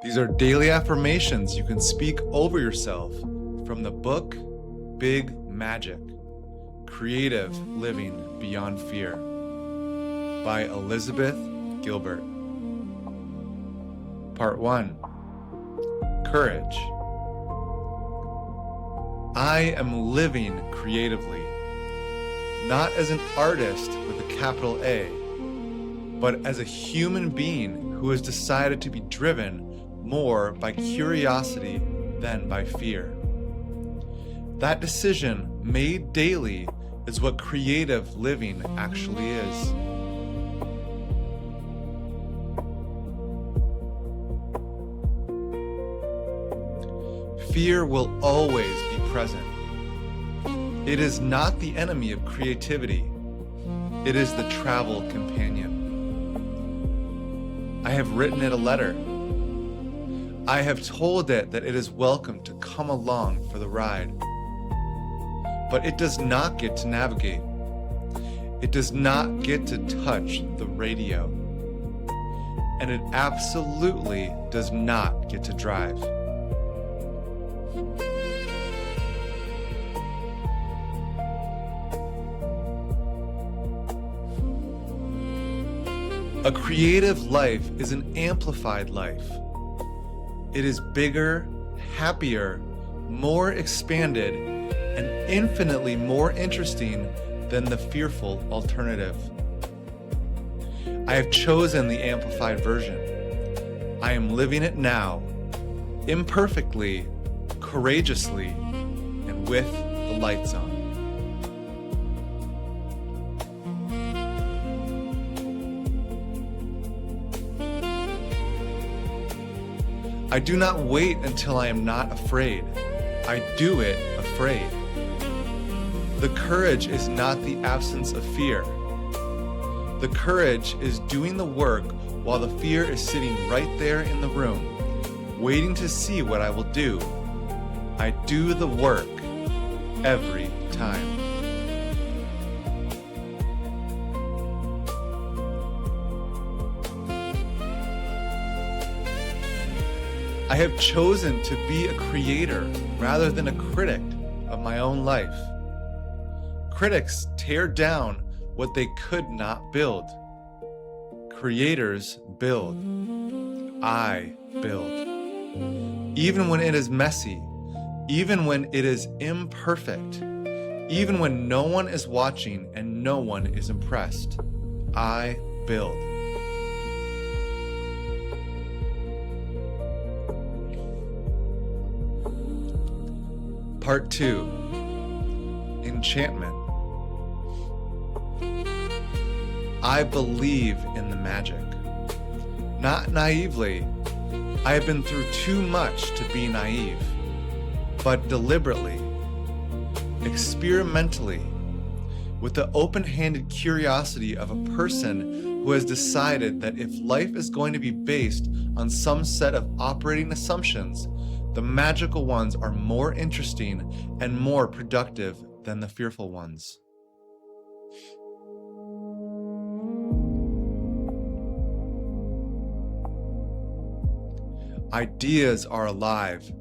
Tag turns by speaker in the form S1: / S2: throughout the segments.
S1: These are daily affirmations you can speak over yourself from the book Big Magic: Creative Living Beyond Fear by Elizabeth Gilbert. Part 1. Courage. I am living creatively, not as an artist with a capital A, but as a human being who has decided to be driven more by curiosity than by fear. That decision, made daily, is what creative living actually is. Fear will always be present. It is not the enemy of creativity. It is the travel companion. I have written it a letter. I have told it that it is welcome to come along for the ride. But it does not get to navigate. It does not get to touch the radio. And it absolutely does not get to drive. A creative life is an amplified life. It is bigger, happier, more expanded, and infinitely more interesting than the fearful alternative. I have chosen the amplified version. I am living it now, imperfectly, courageously, and with the lights on. I do not wait until I am not afraid. I do it afraid. The courage is not the absence of fear. The courage is doing the work while the fear is sitting right there in the room, waiting to see what I will do. I do the work every time. I have chosen to be a creator rather than a critic of my own life. Critics tear down what they could not build. Creators build. I build. Even when it is messy, even when it is imperfect, even when no one is watching and no one is impressed, I build. Part 2. Enchantment. I believe in the magic. Not naively. I have been through too much to be naive, but deliberately, experimentally, with the open-handed curiosity of a person who has decided that if life is going to be based on some set of operating assumptions, the magical ones are more interesting and more productive than the fearful ones. Ideas are alive,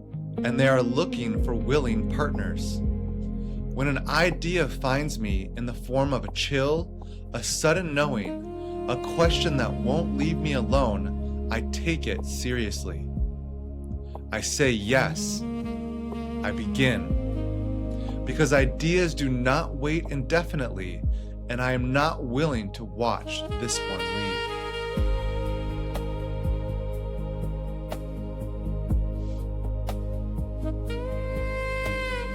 S1: and they are looking for willing partners. When an idea finds me in the form of a chill, a sudden knowing, a question that won't leave me alone, I take it seriously. I say yes. I begin. Because ideas do not wait indefinitely, and I am not willing to watch this one leave.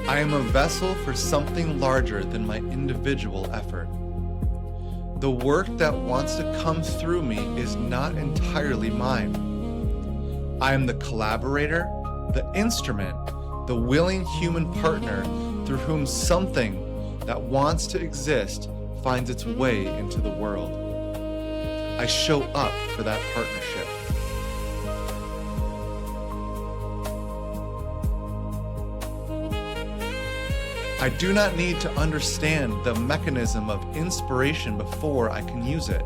S1: I am a vessel for something larger than my individual effort. The work that wants to come through me is not entirely mine. I am the collaborator, the instrument, the willing human partner through whom something that wants to exist finds its way into the world. I show up for that partnership. I do not need to understand the mechanism of inspiration before I can use it.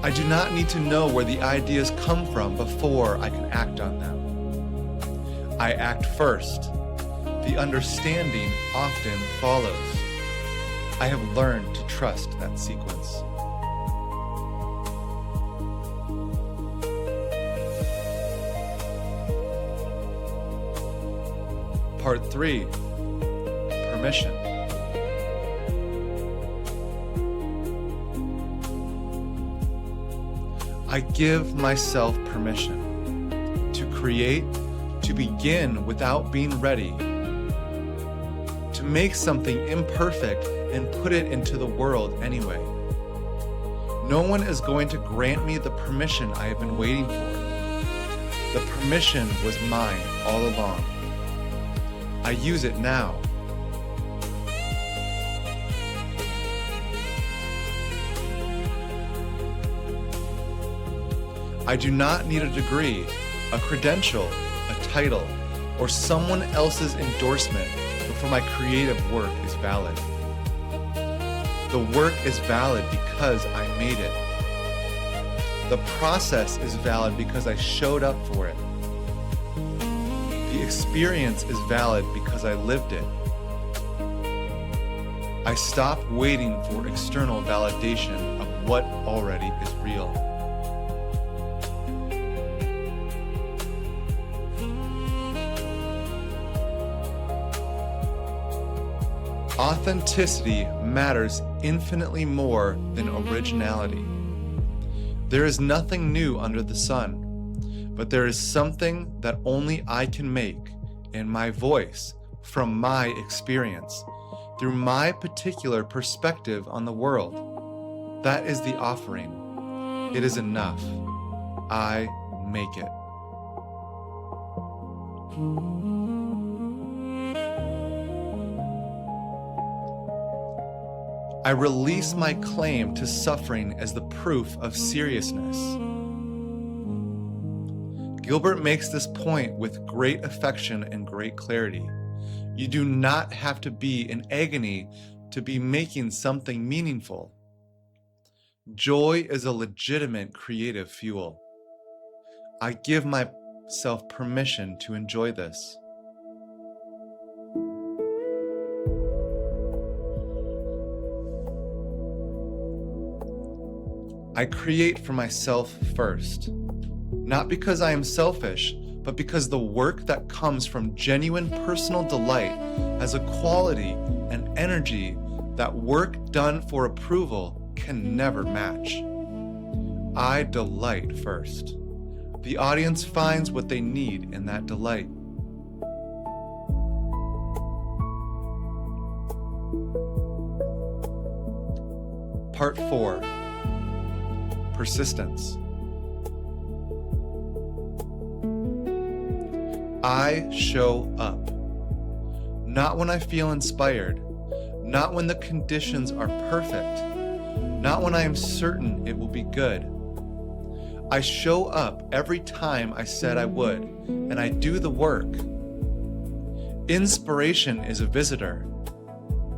S1: I do not need to know where the ideas come from before I can act on them. I act first. The understanding often follows. I have learned to trust that sequence. Part 3. Permission. I give myself permission to create, to begin without being ready, to make something imperfect and put it into the world anyway. No one is going to grant me the permission I have been waiting for. The permission was mine all along. I use it now. I do not need a degree, a credential, a title, or someone else's endorsement before my creative work is valid. The work is valid because I made it. The process is valid because I showed up for it. The experience is valid because I lived it. I stop waiting for external validation of what already is real. Authenticity matters infinitely more than originality. There is nothing new under the sun, but there is something that only I can make in my voice, from my experience, through my particular perspective on the world. That is the offering. It is enough. I make it. I release my claim to suffering as the proof of seriousness. Gilbert makes this point with great affection and great clarity. You do not have to be in agony to be making something meaningful. Joy is a legitimate creative fuel. I give myself permission to enjoy this. I create for myself first, not because I am selfish, but because the work that comes from genuine personal delight has a quality and energy that work done for approval can never match. I delight first. The audience finds what they need in that delight. Part 4. Persistence. I show up. Not when I feel inspired, not when the conditions are perfect, not when I am certain it will be good. I show up every time I said I would, and I do the work. Inspiration is a visitor.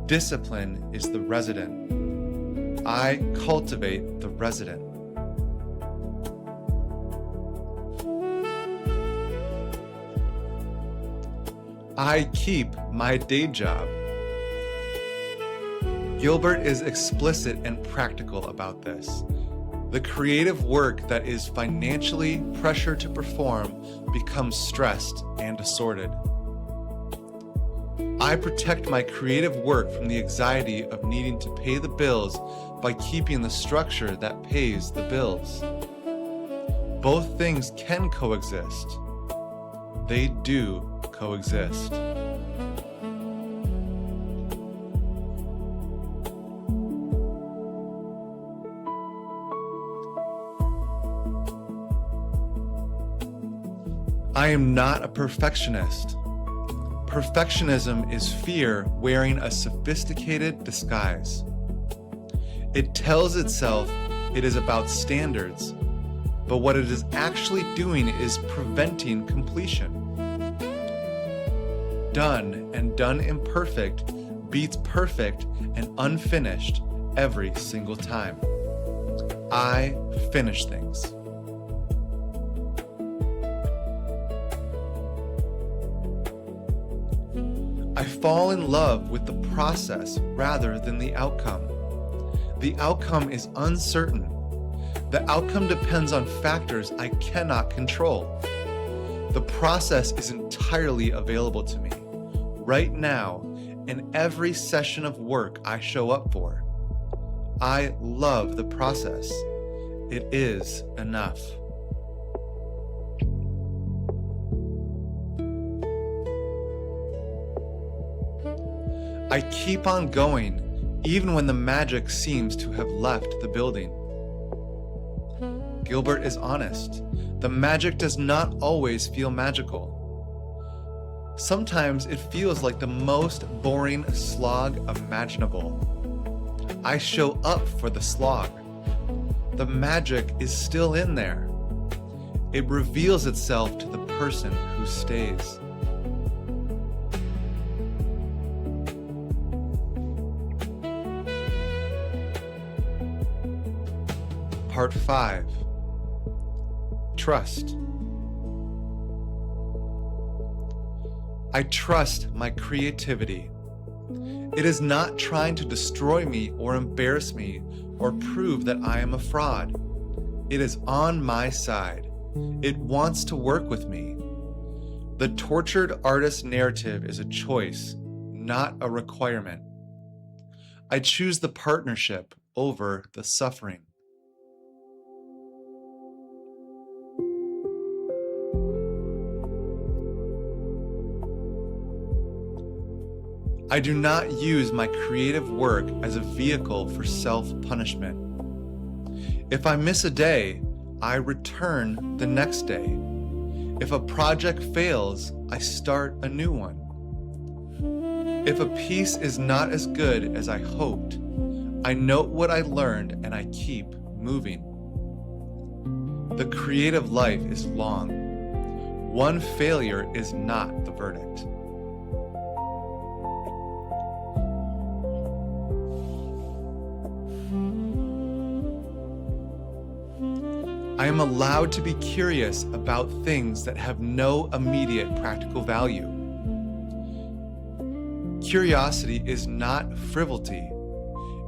S1: Discipline is the resident. I cultivate the resident. I keep my day job. Gilbert is explicit and practical about this. The creative work that is financially pressured to perform becomes stressed and assorted. I protect my creative work from the anxiety of needing to pay the bills by keeping the structure that pays the bills. Both things can coexist. They do coexist. I am not a perfectionist. Perfectionism is fear wearing a sophisticated disguise. It tells itself it is about standards, but what it is actually doing is preventing completion. Done and done imperfect beats perfect and unfinished every single time. I finish things. I fall in love with the process rather than the outcome. The outcome is uncertain. The outcome depends on factors I cannot control. The process is entirely available to me, right now, in every session of work I show up for. I love the process. It is enough. I keep on going, even when the magic seems to have left the building. Gilbert is honest. The magic does not always feel magical. Sometimes it feels like the most boring slog imaginable. I show up for the slog. The magic is still in there. It reveals itself to the person who stays. Part 5. Trust. I trust my creativity. It is not trying to destroy me or embarrass me or prove that I am a fraud. It is on my side. It wants to work with me. The tortured artist narrative is a choice, not a requirement. I choose the partnership over the suffering. I do not use my creative work as a vehicle for self-punishment. If I miss a day, I return the next day. If a project fails, I start a new one. If a piece is not as good as I hoped, I note what I learned and I keep moving. The creative life is long. One failure is not the verdict. I am allowed to be curious about things that have no immediate practical value. Curiosity is not frivolity.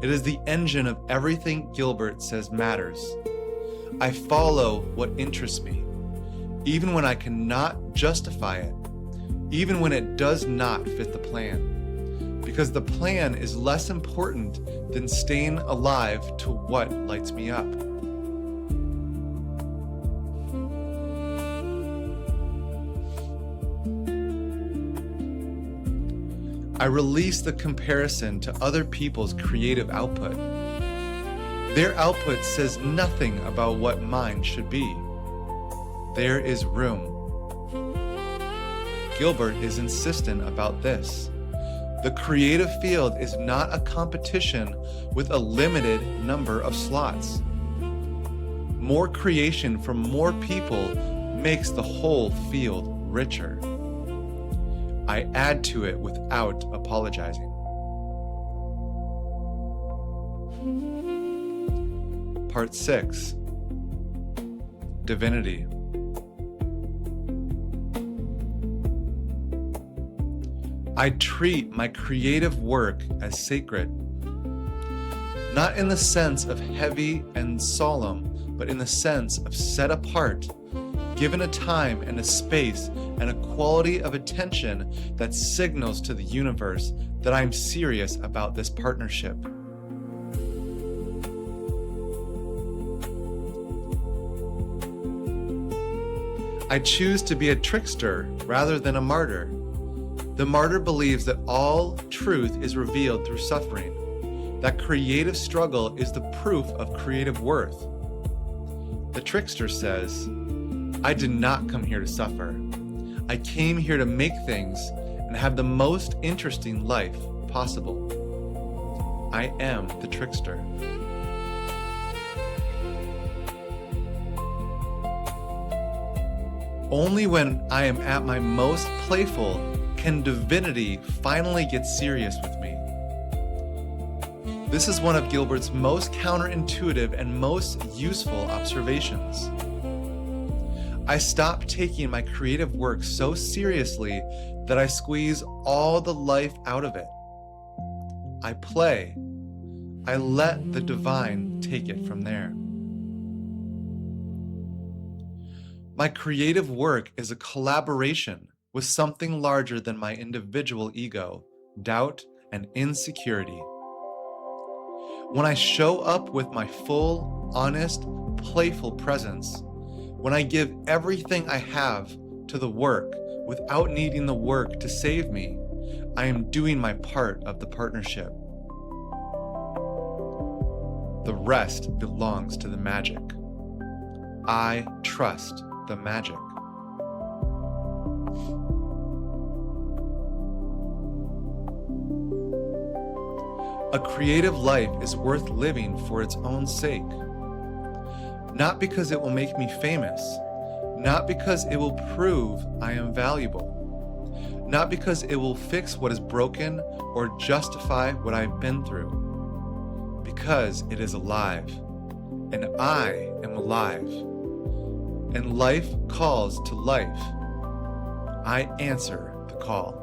S1: It is the engine of everything Gilbert says matters. I follow what interests me, even when I cannot justify it, even when it does not fit the plan, because the plan is less important than staying alive to what lights me up. I release the comparison to other people's creative output. Their output says nothing about what mine should be. There is room. Gilbert is insistent about this. The creative field is not a competition with a limited number of slots. More creation from more people makes the whole field richer. I add to it without apologizing. Part 6. Divinity. I treat my creative work as sacred, not in the sense of heavy and solemn, but in the sense of set apart, given a time and a space and a quality of attention that signals to the universe that I'm serious about this partnership. I choose to be a trickster rather than a martyr. The martyr believes that all truth is revealed through suffering, that creative struggle is the proof of creative worth. The trickster says, I did not come here to suffer. I came here to make things and have the most interesting life possible. I am the trickster. Only when I am at my most playful can divinity finally get serious with me. This is one of Gilbert's most counterintuitive and most useful observations. I stopped taking my creative work so seriously that I squeeze all the life out of it. I play. I let the divine take it from there. My creative work is a collaboration with something larger than my individual ego, doubt, and insecurity. When I show up with my full, honest, playful presence, when I give everything I have to the work without needing the work to save me, I am doing my part of the partnership. The rest belongs to the magic. I trust the magic. A creative life is worth living for its own sake. Not because it will make me famous, not because it will prove I am valuable, not because it will fix what is broken or justify what I've been through, because it is alive, and I am alive, and life calls to life. I answer the call.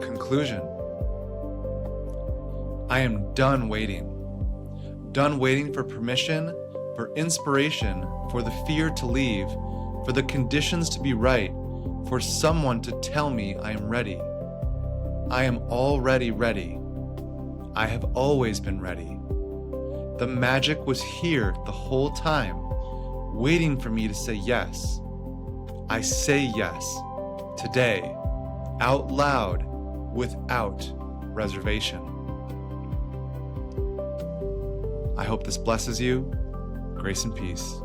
S1: Conclusion. I am done waiting. Done waiting for permission, for inspiration, for the fear to leave, for the conditions to be right, for someone to tell me I am ready. I am already ready. I have always been ready. The magic was here the whole time, waiting for me to say yes. I say yes, today, out loud, without reservation. I hope this blesses you. Grace and peace.